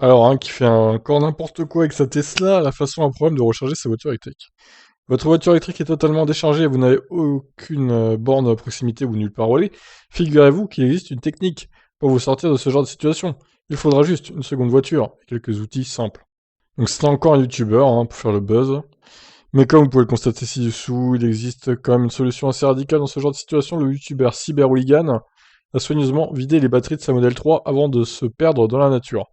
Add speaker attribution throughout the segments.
Speaker 1: Alors, qui fait encore n'importe quoi avec sa Tesla, la façon un problème de recharger sa voiture électrique. Votre voiture électrique est totalement déchargée et vous n'avez aucune borne à proximité ou nulle part où aller. Figurez-vous qu'il existe une technique pour vous sortir de ce genre de situation. Il faudra juste une seconde voiture et quelques outils simples. Donc c'est encore un youtubeur pour faire le buzz. Mais comme vous pouvez le constater ci-dessous, il existe quand même une solution assez radicale dans ce genre de situation. Le youtubeur Cyberhooligan a soigneusement vidé les batteries de sa Model 3 avant de se perdre dans la nature.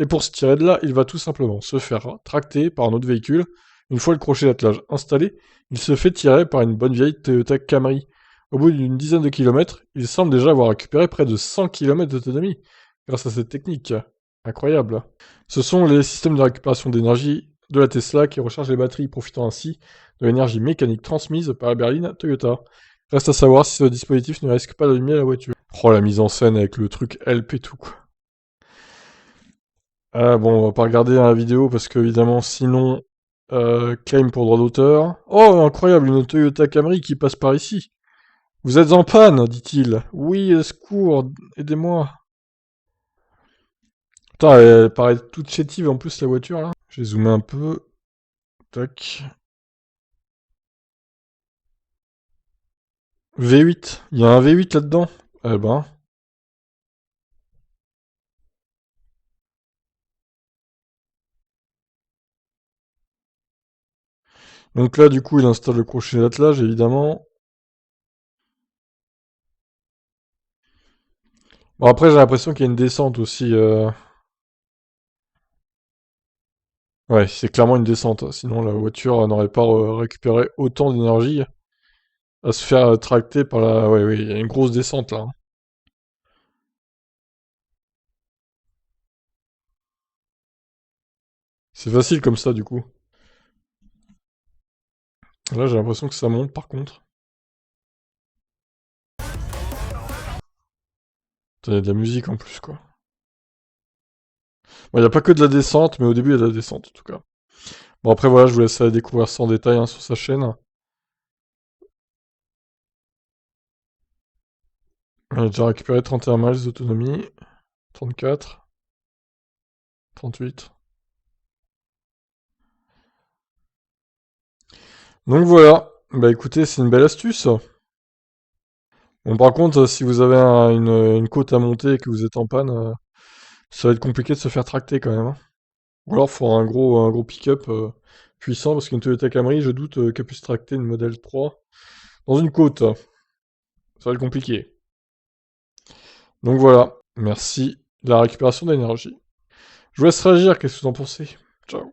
Speaker 1: Et pour se tirer de là, il va tout simplement se faire tracter par un autre véhicule. Une fois le crochet d'attelage installé, il se fait tirer par une bonne vieille Toyota Camry. Au bout d'une dizaine de kilomètres, il semble déjà avoir récupéré près de 100 km d'autonomie grâce à cette technique. Incroyable. Ce sont les systèmes de récupération d'énergie de la Tesla qui rechargent les batteries, profitant ainsi de l'énergie mécanique transmise par la berline Toyota. Reste à savoir si ce dispositif ne risque pas d'allumer la voiture. Oh, la mise en scène avec le truc help et tout, quoi. Ah bon, on va pas regarder la vidéo parce que, évidemment, sinon, claim pour droit d'auteur. Oh, incroyable, une Toyota Camry qui passe par ici. Vous êtes en panne, dit-il. Oui, secours, aidez-moi. Putain, elle paraît toute chétive en plus, la voiture, là. Je vais zoomer un peu. Tac. V8. Il y a un V8 là-dedans. Eh ben. Donc là, du coup, il installe le crochet d'attelage, évidemment. Bon, après, j'ai l'impression qu'il y a une descente aussi. Ouais, c'est clairement une descente. Sinon, la voiture n'aurait pas récupéré autant d'énergie à se faire tracter par la... Ouais, oui, il y a une grosse descente, là. C'est facile comme ça, du coup. Là, j'ai l'impression que ça monte, par contre. Il y a de la musique en plus, quoi. Bon, il n'y a pas que de la descente, mais au début, il y a de la descente, en tout cas. Bon, après, voilà, je vous laisse découvrir ça en détail sur sa chaîne. On a déjà récupéré 31 miles d'autonomie. 34. 38. Donc voilà. Bah écoutez, c'est une belle astuce. Bon, par contre, si vous avez une côte à monter et que vous êtes en panne, ça va être compliqué de se faire tracter quand même, hein. Ou alors, il faudra un gros pick-up puissant, parce qu'une Toyota Camry, je doute qu'elle puisse tracter une Model 3 dans une côte. Ça va être compliqué. Donc voilà. Merci de la récupération d'énergie. Je vous laisse réagir, qu'est-ce que vous en pensez? Ciao.